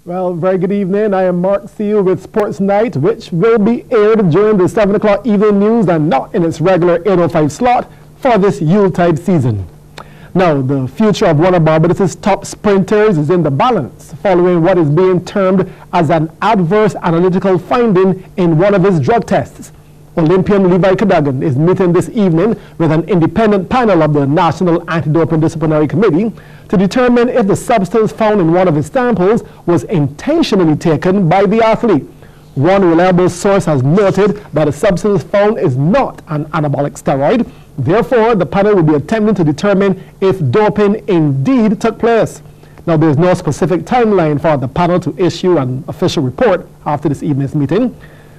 Well, very good evening. I am Mark Seal with Sports Night, which will be aired during the 7 o'clock evening news and not in its regular 8:05 slot for this Yuletide season. Now, the future of one of Barbados' top sprinters is in the balance following what is being termed as an adverse analytical finding in one of his drug tests. Olympian Levi Cadogan is meeting this evening with an independent panel of the National Anti-Doping Disciplinary Committee to determine if the substance found in one of his samples was intentionally taken by the athlete. One reliable source has noted that the substance found is not an anabolic steroid. Therefore, the panel will be attempting to determine if doping indeed took place. Now, there is no specific timeline for the panel to issue an official report after this evening's meeting.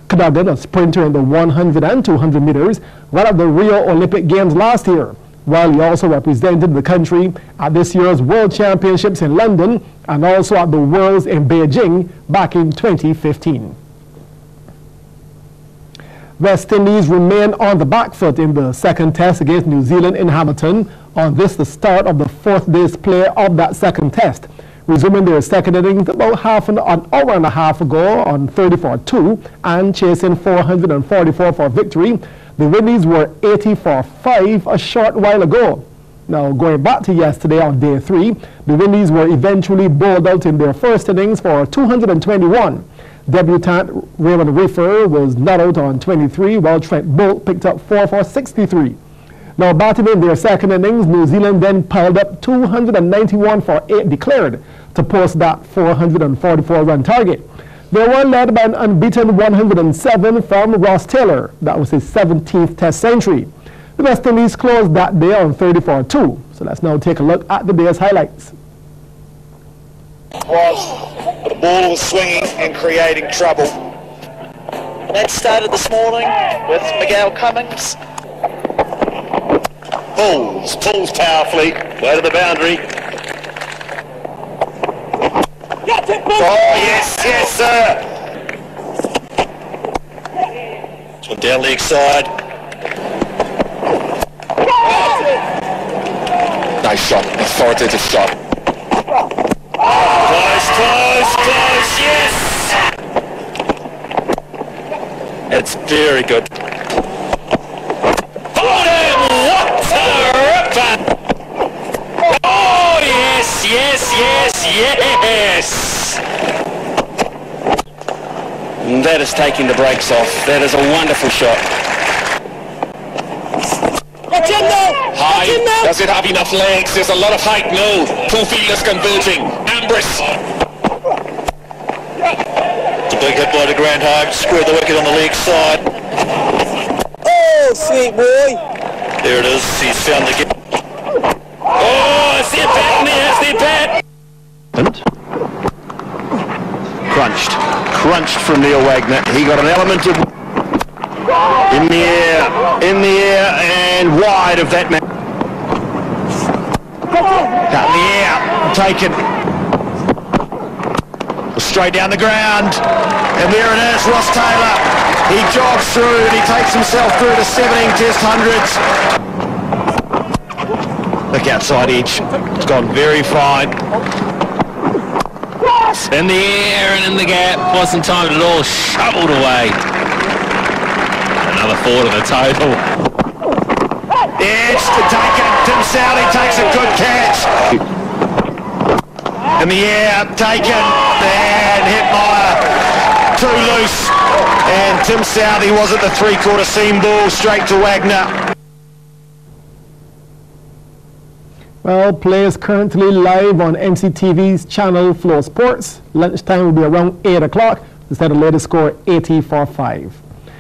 Cadogan, a sprinter in the 100 and 200 meters, ran at the Rio Olympic Games last year, while he also represented the country at this year's World Championships in London and also at the Worlds in Beijing back in 2015. West Indies remain on the back foot in the second test against New Zealand in Hamilton on this the start of the fourth day's play of that second test. Resuming their second innings about an hour and a half ago on 30-for-2 and chasing 444 for victory, the Windies were 80 for 5 a short while ago. Now, going back to yesterday on day 3, the Windies were eventually bowled out in their first innings for 221. Debutant Raymond Riffer was not out on 23, while Trent Bolt picked up 4 for 63. Now, batting in their second innings, New Zealand then piled up 291 for 8 declared to post that 444-run target. They were led by an unbeaten 107 from Ross Taylor. That was his 17th test century. The West Indies closed that day on 30-for-2. So let's now take a look at the day's highlights. The ball was swinging and creating trouble. That started this morning with Miguel Cummings. Pulls powerfully, way to the boundary. Oh, yes, sir. One down leg side. Nice shot, authoritative shot. Close, yes! It's very good. Yes! And that is taking the brakes off. That is a wonderful shot. High. Does it have enough legs? There's a lot of height. No. Two fielders converging. Ambrose. It's a big hit by the Grandheim. Squared the wicket on the leg side. Oh, sweet boy. There it is. He's found the... Oh, it's the bat. There's the bat. Crunched from Neil Wagner. He got an element of in the air and wide of that man. Out in the air, taken. Straight down the ground. And there it is, Ross Taylor. He jogs through and he takes himself through to 17 test hundreds. Look outside edge. It's gone very fine. In the air and in the gap, wasn't timed at all, shoveled away. Another 4 to the total. Edge to taken, Tim Southey takes a good catch. In the air, taken, and Hetmeyer too loose. And Tim Southey was at the 3/4 seam ball, straight to Wagner. Well, play is currently live on MCTV's channel Flow Sports. Lunchtime will be around 8 o'clock. Instead of the latest score 80 for 5.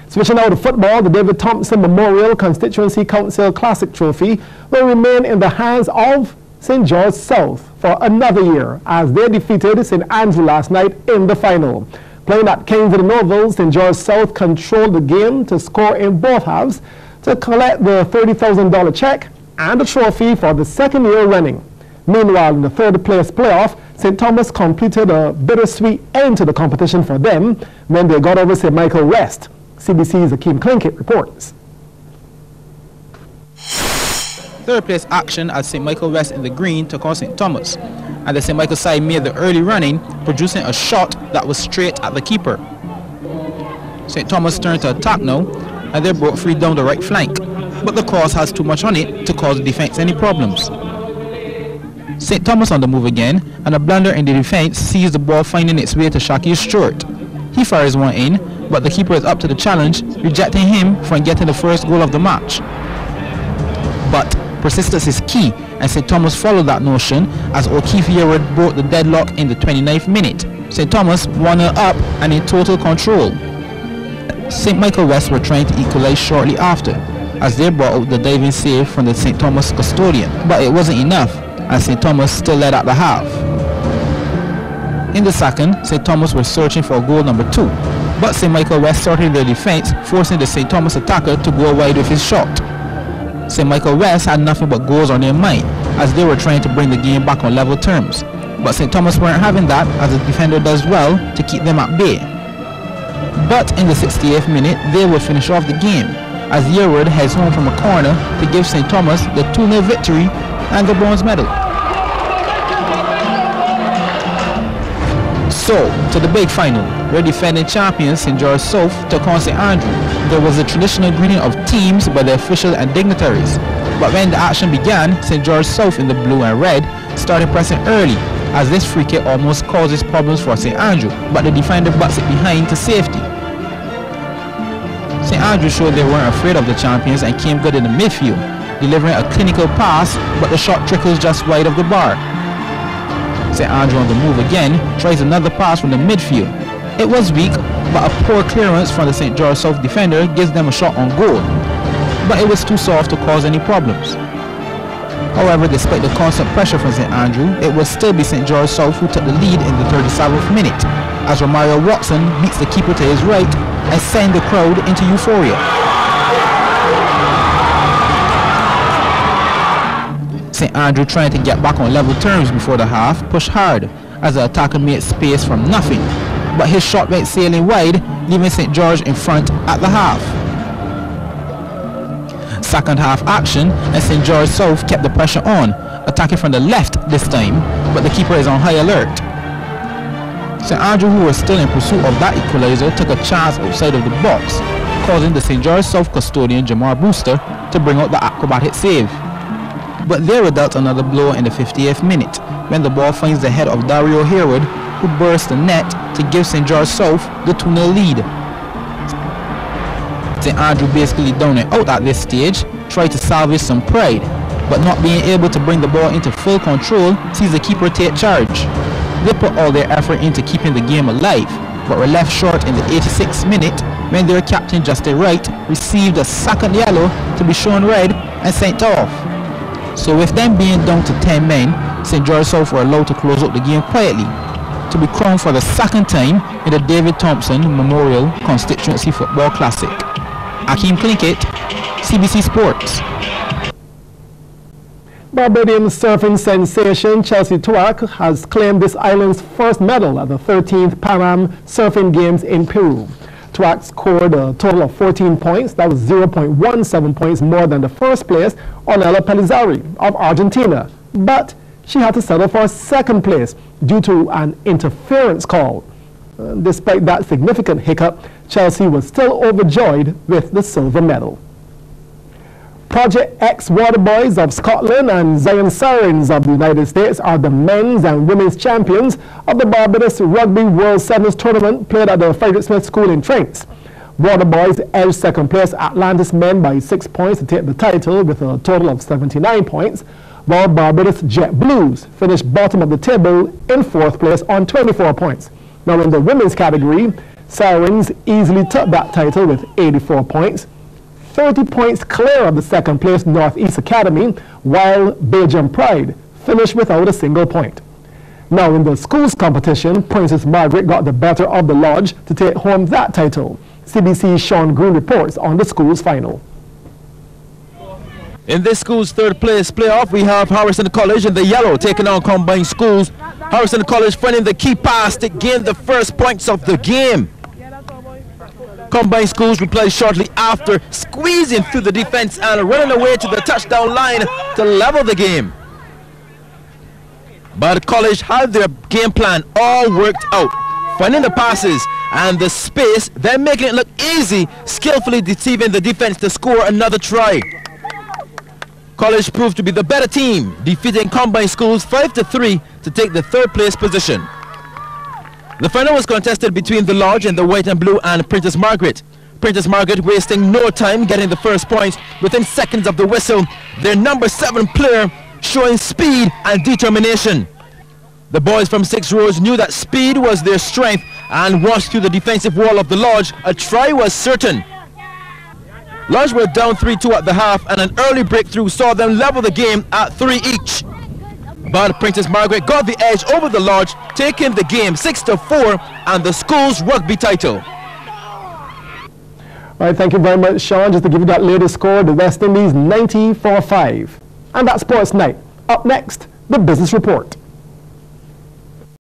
Switching now to football, the David Thompson Memorial Constituency Council Classic Trophy will remain in the hands of St. George South for another year as they defeated St. Andrew last night in the final. Playing at Kingston Oval, St. George South controlled the game to score in both halves to collect the $30,000 check and a trophy for the second year running. Meanwhile, in the third place playoff, St. Thomas completed a bittersweet end to the competition for them when they got over St. Michael West. CBC's Akeem Klinkett reports. third place action as St. Michael West in the green took on St. Thomas, and the St. Michael side made the early running, producing a shot that was straight at the keeper. St. Thomas turned to attack now, and they broke free down the right flank, but the cross has too much on it to cause the defense any problems. St. Thomas on the move again, and a blunder in the defense sees the ball finding its way to Shakir Stewart. He fires one in, but the keeper is up to the challenge, rejecting him from getting the first goal of the match. But persistence is key, and St. Thomas followed that notion as O'Keefe Yearwood broke the deadlock in the 29th minute. St. Thomas 1-0 up and in total control. St. Michael West were trying to equalize shortly after, as they brought out the diving save from the St. Thomas custodian, but it wasn't enough, as St. Thomas still led at the half. In the second, St. Thomas were searching for goal number 2, but St. Michael West sorted their defense, forcing the St. Thomas attacker to go wide with his shot. St. Michael West had nothing but goals on their mind, as they were trying to bring the game back on level terms, but St. Thomas weren't having that, as the defender does well to keep them at bay. But in the 68th minute, they would finish off the game, as Yearwood heads home from a corner to give St. Thomas the 2-0 victory and the bronze medal. So, to the big final, where defending champions St. George South took on St. Andrew. There was a traditional greeting of teams by the officials and dignitaries. But when the action began, St. George South in the blue and red started pressing early, as this free kick almost causes problems for St. Andrew, but the defender butts it behind to safety. St. Andrew showed they weren't afraid of the champions and came good in the midfield, delivering a clinical pass, but the shot trickles just wide of the bar. St. Andrew on the move again tries another pass from the midfield. It was weak, but a poor clearance from the St. George South defender gives them a shot on goal, but it was too soft to cause any problems. However, despite the constant pressure from St. Andrew, it will still be St. George South who took the lead in the 37th minute, as Romario Watson beats the keeper to his right and sends the crowd into euphoria. St. Andrew, trying to get back on level terms before the half, pushed hard as the attacker made space from nothing, but his shot went sailing wide, leaving St. George in front at the half. Second half action, and St. George South kept the pressure on, attacking from the left this time, but the keeper is on high alert. St. Andrew, who was still in pursuit of that equalizer, took a chance outside of the box, causing the St. George South custodian Jamar Brewster to bring out the acrobatic save. But they were dealt another blow in the 50th minute, when the ball finds the head of Dario Harewood, who bursts the net to give St. George South the 2-0 lead. St. Andrew, basically down and out at this stage, tried to salvage some pride, but not being able to bring the ball into full control, sees the keeper take charge. They put all their effort into keeping the game alive, but were left short in the 86th minute when their captain Justin Wright received a second yellow to be shown red and sent off. So with them being down to 10 men, St. George South were allowed to close out the game quietly, to be crowned for the second time in the David Thompson Memorial Constituency Football Classic. Akeem Klinkett, CBC Sports. Barbadian surfing sensation Chelsea Tuac has claimed this island's first medal at the 13th Pan Am Surfing Games in Peru. Tuac scored a total of 14 points. That was 0.17 points more than the first place, Ornella Pellizzari of Argentina. But she had to settle for second place due to an interference call. Despite that significant hiccup, Chelsea was still overjoyed with the silver medal. Project X Waterboys of Scotland and Zion Sirens of the United States are the men's and women's champions of the Barbados Rugby World Sevens tournament played at the Frederick Smith School in Trains. Waterboys edged second place Atlantis men by 6 points to take the title with a total of 79 points, while Barbados Jet Blues finished bottom of the table in fourth place on 24 points. Now in the women's category, Sirens easily took that title with 84 points, 30 points clear of the second place Northeast Academy, while Belgium Pride finished without a single point. Now in the schools competition, Princess Margaret got the better of the lodge to take home that title. CBC's Sean Green reports on the schools final. In this school's third place playoff, we have Harrison College in the yellow taking on Combined Schools. Harrison College finding the key pass to gain the first points of the game. Combined Schools replied shortly after, squeezing through the defense and running away to the touchdown line to level the game. But College had their game plan all worked out, finding the passes and the space, then making it look easy, skillfully deceiving the defense to score another try. College proved to be the better team, defeating Combined Schools 5-3 to take the third place position. The final was contested between the Lodge and the White and Blue and Princess Margaret. Princess Margaret wasting no time getting the first points within seconds of the whistle, their number 7 player showing speed and determination. The boys from 6 rows knew that speed was their strength and washed through the defensive wall of the Lodge. A try was certain. Lodge were down 3-2 at the half, and an early breakthrough saw them level the game at 3 each. But Princess Margaret got the edge over the Lodge, taking the game 6-4 and the school's rugby title. All right, thank you very much, Sean. Just to give you that latest score, the West Indies 90-5. And that's Sports Night. Up next, the Business Report.